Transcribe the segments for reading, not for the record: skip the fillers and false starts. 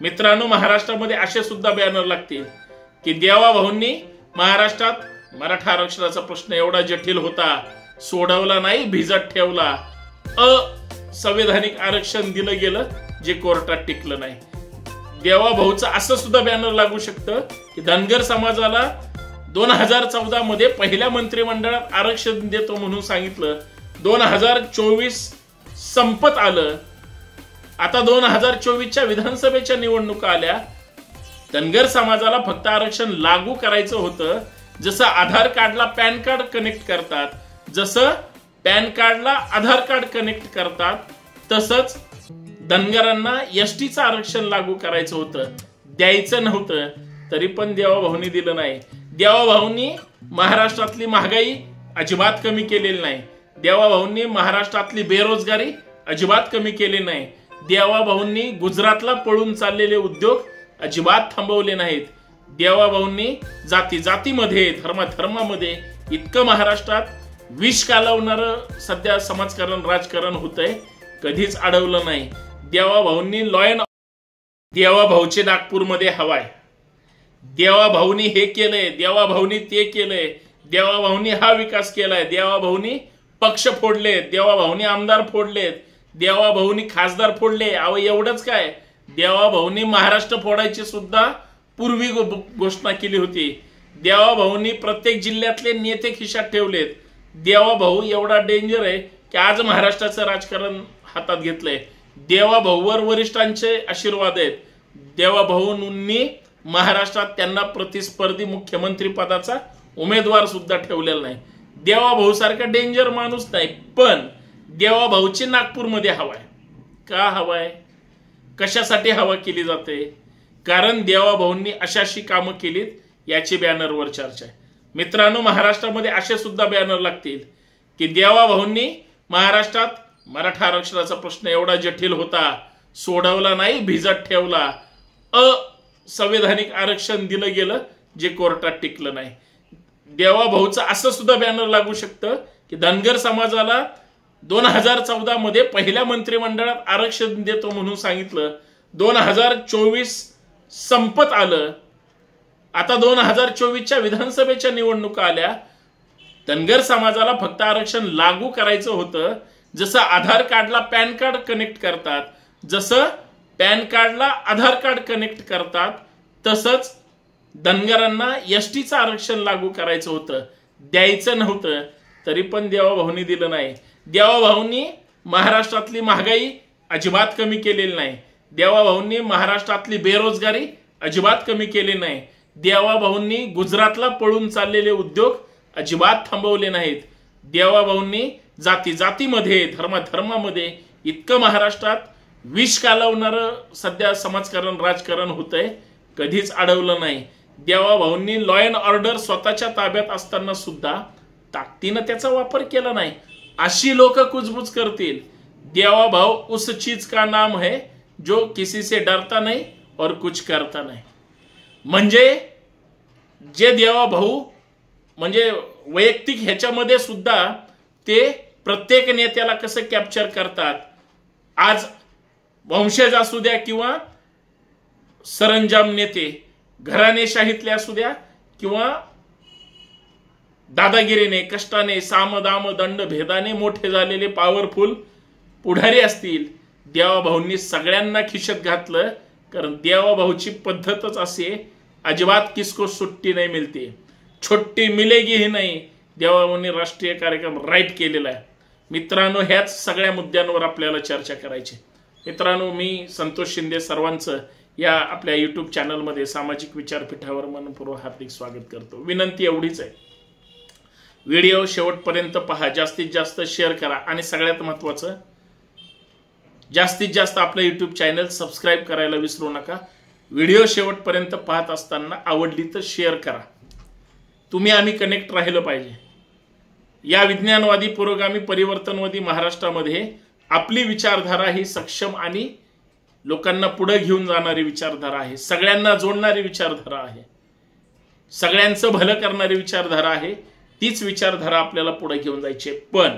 मित्रांनो, महाराष्ट्रामध्ये असे सुद्धा बॅनर लागतील की देवा भाऊंनी महाराष्ट्रात मराठा आरक्षणाचा प्रश्न एवढा जटिल होता, सोडवला नाही, भिजत ठेवला, असंवैधानिक आरक्षण दिलं गेलं जे कोर्टात टिकलं नाही. देवा भाऊचं असं सुद्धा बॅनर लागू शकतं की धनगर समाजाला 2014 मध्ये पहिल्या मंत्रिमंडळात आरक्षण देतो म्हणून सांगितलं. 2024 संपत आलं, आता 2024च्या विधानसभेच्या निवडणुका आल्या. धनगर समाजाला फक्त आरक्षण लागू करायचं होतं. जसं आधार कार्डला पॅन कार्ड कनेक्ट करतात, जसं पॅन कार्डला आधार कार्ड कनेक्ट करतात, तसंच धनगरांना एसटीचं आरक्षण लागू करायचं होतं, द्यायचं नव्हतं. तरी पण देवा भाऊंनी दिलं नाही. देवा भाऊंनी महाराष्ट्रातली महागाई अजिबात कमी केलेली नाही. देवा भाऊंनी महाराष्ट्रातली बेरोजगारी अजिबात कमी केली नाही. देवा भाऊंनी गुजरातला पळून चाललेले उद्योग अजिबात थांबवले नाहीत. देवा भाऊंनी जाती जातीमध्ये, धर्मामध्ये इतकं महाराष्ट्रात विष कालवणारं सध्या समाजकारण, राजकारण होतंय, कधीच अडवलं नाही. देवा भाऊंनी देवा भाऊचे नागपूरमध्ये हवाय. देवा भाऊनी हे केलंय, देवा भाऊनी ते केलंय, देवा भाऊनी हा विकास केलाय, देवा भाऊनी पक्ष फोडलेत, देवा भाऊनी आमदार फोडलेत, देवा भाऊनी खासदार फोडले. अहो एवढंच काय, देवा भाऊनी महाराष्ट्र फोडायची सुद्धा पूर्वी घोषणा केली होती. देवा भाऊनी प्रत्येक जिल्ह्यातले नेते खिशात ठेवलेत. देवा भाऊ एवढा डेंजर आहे की आज महाराष्ट्राचं राजकारण हातात घेतलंय. देवा भाऊवर वरिष्ठांचे आशीर्वाद आहेत. देवा भाऊंनी महाराष्ट्रात त्यांना प्रतिस्पर्धी मुख्यमंत्री पदाचा उमेदवार सुद्धा ठेवलेला नाही. देवा भाऊ सारखा डेंजर माणूस नाही, पण देवा भाऊची नागपूरमध्ये हवाय. का हवाय, कशासाठी हवा केली जाते? कारण देवा भाऊंनी अशाशी कामं केलीत याची बॅनरवर चर्चा आहे. मित्रांनो, महाराष्ट्रामध्ये असे सुद्धा बॅनर लागतील की देवा भाऊंनी महाराष्ट्रात मराठा आरक्षणाचा प्रश्न एवढा जटिल होता, सोडवला नाही, भिजत ठेवला, असंवैधानिक आरक्षण दिलं गेलं जे कोर्टात टिकलं नाही. देवा भाऊचं असं सुद्धा बॅनर लागू शकतं की धनगर समाजाला 2014 मध्ये पहिल्या मंत्रिमंडळात आरक्षण देतो म्हणून सांगितलं. 2024 संपत आलं, आता 2024च्या विधानसभेच्या निवडणुका आल्या. धनगर समाजाला फक्त आरक्षण लागू करायचं होतं. जसं आधार कार्डला पॅन कार्ड कनेक्ट करतात, जसं पॅन कार्डला आधार कार्ड कनेक्ट करतात, तसंच धनगरांना एसटीचं आरक्षण लागू करायचं होतं, द्यायचं नव्हतं. तरी पण देवा भाऊंनी दिलं नाही. देवा भाऊंनी महाराष्ट्रातली महागाई अजिबात कमी केलेली नाही. देवा भाऊंनी महाराष्ट्रातली बेरोजगारी अजिबात कमी केली नाही. देवा भाऊंनी गुजरातला पळून चाललेले उद्योग अजिबात थांबवले नाहीत. देवा भाऊंनी जाती जातीमध्ये, धर्मामध्ये इतकं महाराष्ट्रात विष कालवणारं सध्या समाजकारण, राजकारण होतंय, कधीच अडवलं नाही. देवा भाऊंनी लॉ अँड ऑर्डर स्वतःच्या ताब्यात असताना सुद्धा ताकदीनं त्याचा वापर केला नाही. अशी लोक कुजबुज करतील. देवा भाऊ उस चीज का नाम है जो किसी से डरता नहीं और कुछ करता नहीं. म्हणजे जे देवा भाऊ म्हणजे वैयक्तिक ह्याच्यामध्ये सुद्धा ते प्रत्येक नेत्याला कसं कॅप्चर करतात. आज वंशज असू द्या किंवा सरंजाम नेते, घराणेशाहीतले असू द्या किंवा दादागिरीने, कष्टाने, सामदाम दंड भेदाने मोठे झालेले पॉवरफुल पुढारी असतील, देवा भाऊंनी सगळ्यांना खिशात घातलं. कारण देवा भाऊची पद्धतच असे, अजिबात किसको सुट्टी नाही मिळते, छुट्टी मिलेगी ही नाही. देवा भाऊंनी राष्ट्रीय कार्यक्रम राईट केलेला आहे. मित्रांनो, ह्याच सगळ्या मुद्द्यांवर आपल्याला चर्चा करायची. मित्रांनो, मी संतोष शिंदे सर्वांचं या आपल्या यूट्यूब चॅनलमध्ये सामाजिक विचारपीठावर मनपूर्वक हार्दिक स्वागत करतो. विनंती एवढीच आहे, व्हिडिओ शेवटपर्यंत पहा, जास्तीत जास्त शेअर करा आणि सगळ्यात महत्त्वाचं, जास्तीत जास्त आपलं यूट्यूब चॅनल सबस्क्राईब करायला विसरू नका. व्हिडिओ शेवटपर्यंत पाहत असताना आवडली तर शेअर करा. तुम्ही आम्ही कनेक्ट राहिलं पाहिजे. या विज्ञानवादी, पुरोगामी, परिवर्तनवादी महाराष्ट्रामध्ये आपली विचारधारा ही सक्षम आणि लोकांना पुढे घेऊन जाणारी विचारधारा आहे. सगळ्यांना जोडणारी विचारधारा आहे. सगळ्यांचं भलं करणारी विचारधारा आहे. तीच विचारधारा आपल्याला पुढे घेऊन जायची. पण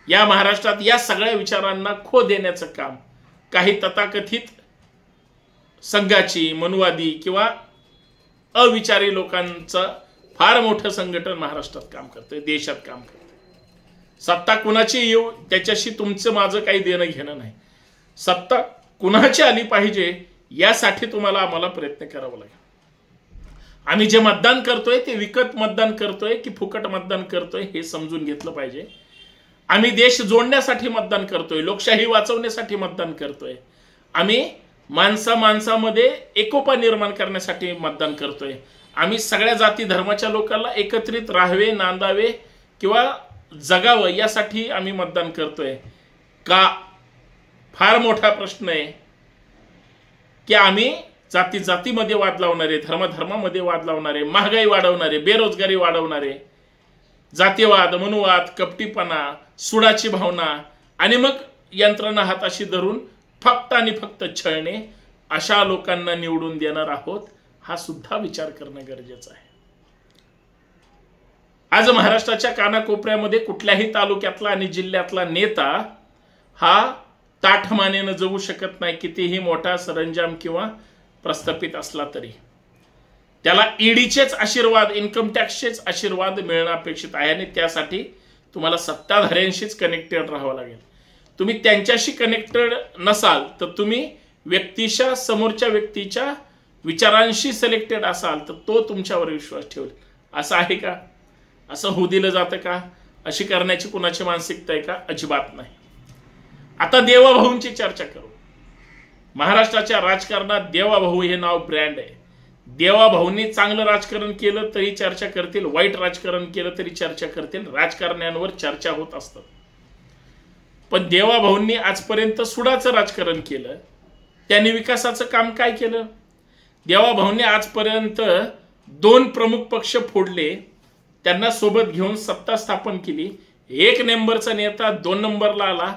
या महाराष्ट्रात या सगळ्या विचारांना खो देण्याचं काम काही तथाकथित संघाची, मनुवादी किंवा अविचारी लोकांचं फार मोठं संघटन महाराष्ट्रात काम करतंय, देशात काम करतंय. सत्ता कुणाची येऊ त्याच्याशी तुमचं माझं काही देणं घेणं नाही. सत्ता कुणाची आली पाहिजे यासाठी तुम्हाला आम्हाला प्रयत्न करावा लागेल. आम्ही जे मतदान करतोय ते विकत मतदान करतोय की फुकट मतदान करतोय हे समजून घेतलं पाहिजे. आम्ही देश जोडण्यासाठी मतदान करतोय, लोकशाही वाचवण्यासाठी मतदान करतोय. आम्ही माणसामध्ये एकोपा निर्माण करण्यासाठी मतदान करतोय. आम्ही सगळ्या जाती धर्माच्या लोकांना एकत्रित राहावे, नांदावे किंवा जगावं यासाठी आम्ही मतदान करतोय का? फार मोठा प्रश्न आहे की आम्ही जातीमध्ये वाद लावणारे, धर्मामध्ये वाद लावणारे, महागाई वाढवणारे, बेरोजगारी वाढवणारे, जातीवाद, मनुवाद, कपटीपणा, सुडाची भावना आणि मग यंत्रणा हाताशी धरून फक्त आणि फक्त छळणे अशा लोकांना निवडून देणार आहोत हा सुद्धा विचार करणं गरजेचं आहे. आज महाराष्ट्राच्या कानाकोपऱ्यामध्ये कुठल्याही तालुक्यातला आणि जिल्ह्यातला नेता हा ताठमानेनं जगू शकत नाही, कितीही मोठा सरंजाम किंवा प्रस्थापित असला तरी. त्याला ईडीचेच आशीर्वाद, इन्कम टॅक्सचेच आशीर्वाद मिळणं अपेक्षित आहे आणि त्यासाठी तुम्हाला सत्ताधाऱ्यांशीच कनेक्टेड राहावं लागेल. तुम्ही त्यांच्याशी कनेक्टेड नसाल तर तुम्ही समोरच्या व्यक्तीच्या विचारांशी सिलेक्टेड असाल तर तो तुमच्यावर विश्वास ठेवेल. असं आहे का? असं होऊ दिलं जातं का? अशी करण्याची कुणाची मानसिकता आहे का? अजिबात नाही. आता देवाभाऊंची चर्चा करू. महाराष्ट्राच्या राजकारणात देवाभाऊ हे नाव ब्रँड आहे. देवाभाऊंनी चांगलं राजकारण केलं तरी चर्चा करतील, वाईट राजकारण केलं तरी चर्चा करतील. राजकारण्यांवर चर्चा होत असतात. पण देवाभाऊंनी आजपर्यंत सुडाचं राजकारण केलं. त्यांनी विकासाचं काम काय केलं? देवाभाऊंनी आजपर्यंत 2 प्रमुख पक्ष फोडले, त्यांना सोबत घेऊन सत्ता स्थापन केली. 1 नंबरचा नेता 2 नंबरला आला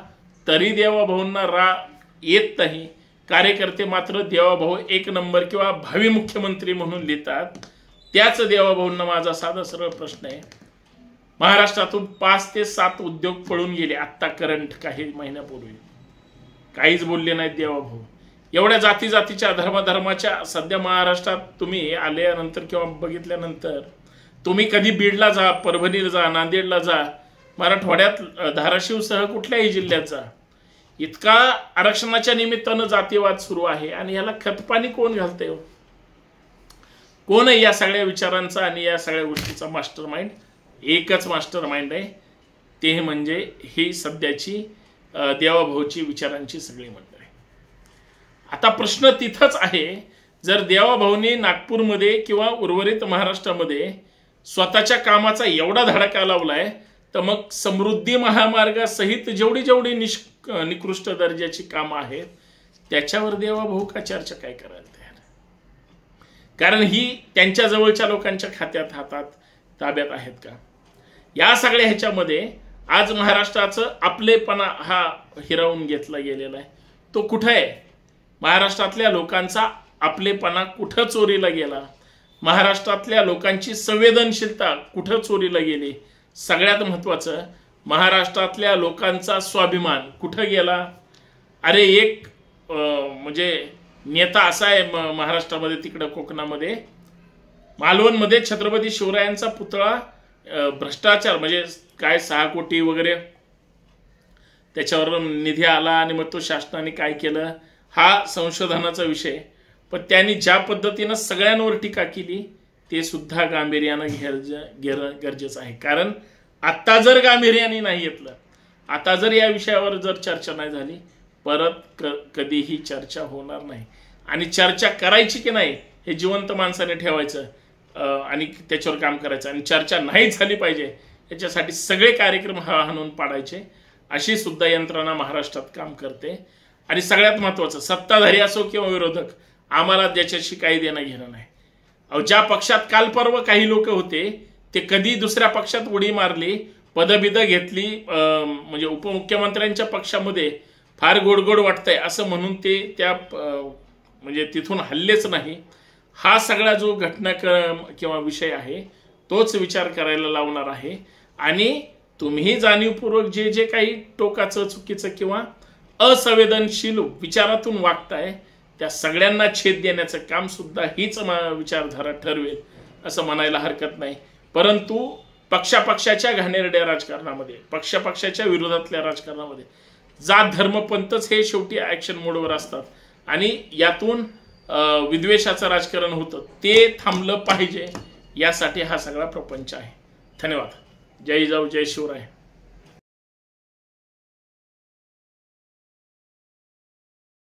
तरी देवाभाऊंना येत नाही. कार्यकर्ते मात्र देवाभाऊ 1 नंबर किंवा भावी मुख्यमंत्री म्हणून लिहितात. त्याच देवाभाऊंना माझा साधा सरळ प्रश्न आहे. महाराष्ट्रातून 5 ते 7 उद्योग पळून गेले आत्ता करंट काही महिन्यापूर्वी. काहीच बोलले नाहीत देवाभाऊ. एवढ्या जातीच्या धर्माच्या सध्या महाराष्ट्रात तुम्ही आल्यानंतर किंवा बघितल्यानंतर तुम्ही कधी बीडला जा, परभणीला जा, नांदेडला जा, मराठवाड्यात धाराशिवसह कुठल्याही जिल्ह्यात जा, इतका आरक्षणाच्या निमित्तानं जातीवाद सुरू आहे. आणि याला खतपाणी कोण घालतंय? कोण आहे या सगळ्या विचारांचा आणि या सगळ्या गोष्टीचा मास्टर माइंड? एकच मास्टर माइंड आहे, ते म्हणजे ही सध्याची देवाभाऊची विचारांची सगळी मंडळी. आता प्रश्न तिथंच आहे, जर देवाभाऊंनी नागपूरमध्ये किंवा उर्वरित महाराष्ट्रामध्ये स्वतःच्या कामाचा एवढा धडाका लावलाय तर मग समृद्धी महामार्गासहित जेवढी निकृष्ट दर्जाची कामं आहेत त्याच्यावर देवाभाऊ का चर्चा काय करायला तयार? कारण ही त्यांच्या जवळच्या लोकांच्या हातात ताब्यात आहेत का? या सगळ्या ह्याच्यामध्ये आज महाराष्ट्राचं आपलेपणा हा हिरावून घेतला गेलेला आहे. तो कुठं आहे? महाराष्ट्रातल्या लोकांचा आपलेपणा कुठं चोरीला गेला? महाराष्ट्रातल्या लोकांची संवेदनशीलता कुठं चोरीला गेली? सगळ्यात महत्त्वाचं, महाराष्ट्रातल्या लोकांचा स्वाभिमान कुठं गेला? अरे एक म्हणजे नेता असा आहे महाराष्ट्रामध्ये, तिकडं कोकणामध्ये मालवणमध्ये छत्रपती शिवरायांचा पुतळा भ्रष्टाचार म्हणजे काय 6 कोटी वगैरे त्याच्यावर निधी आला आणि मग तो शासनाने काय केलं हा संशोधनाचा विषय. पण त्यांनी ज्या पद्धतीनं सगळ्यांवर टीका केली ते सुद्धा गांभीर्यानं घेणं गरजेचं आहे. कारण आता जर गांभीर्याने नाही घेतलं, आता जर या विषयावर जर चर्चा नाही झाली, परत कधीही चर्चा होणार नाही. आणि चर्चा करायची की नाही हे जिवंत माणसाने ठेवायचं आणि त्याच्यावर काम करायचं. आणि चर्चा नाही झाली पाहिजे याच्यासाठी सगळे कार्यक्रम हाणून पाडायचे, अशी सुद्धा यंत्रणा महाराष्ट्रात काम करते. आणि सगळ्यात महत्त्वाचं, सत्ताधारी असो किंवा विरोधक, आम्हाला त्याच्याशी काही देणं घेणं नाही. ज्या पक्षात काल परवा काही लोक होते ते कधी दुसऱ्या पक्षात उडी मारली, पदबिद घेतली, म्हणजे उपमुख्यमंत्र्यांच्या पक्षामध्ये फार गोडगोड वाटतंय असं म्हणून ते त्या म्हणजे तिथून हल्लेच नाही. हा सगळा जो घटनाक्रम किंवा विषय आहे तोच विचार करायला लावणार आहे. आणि तुम्ही जाणीवपूर्वक जे जे काही टोकाचं, चुकीचं किंवा असंवेदनशील विचारातून वागताय त्या सगळ्यांना छेद देण्याचं काम सुद्धा हीच विचारधारा ठरवेल असं म्हणायला हरकत नाही. परंतु पक्षाच्या घाणेरड्या राजकारणामध्ये, पक्षाच्या विरोधातल्या राजकारणामध्ये जात धर्म पंथच हे शेवटी ॲक्शन मोडवर असतात आणि यातून विद्वेषाचं राजकारण होतं ते थांबलं पाहिजे. यासाठी हा सगळा प्रपंच आहे. धन्यवाद. जय जाऊ, जय शिवराय.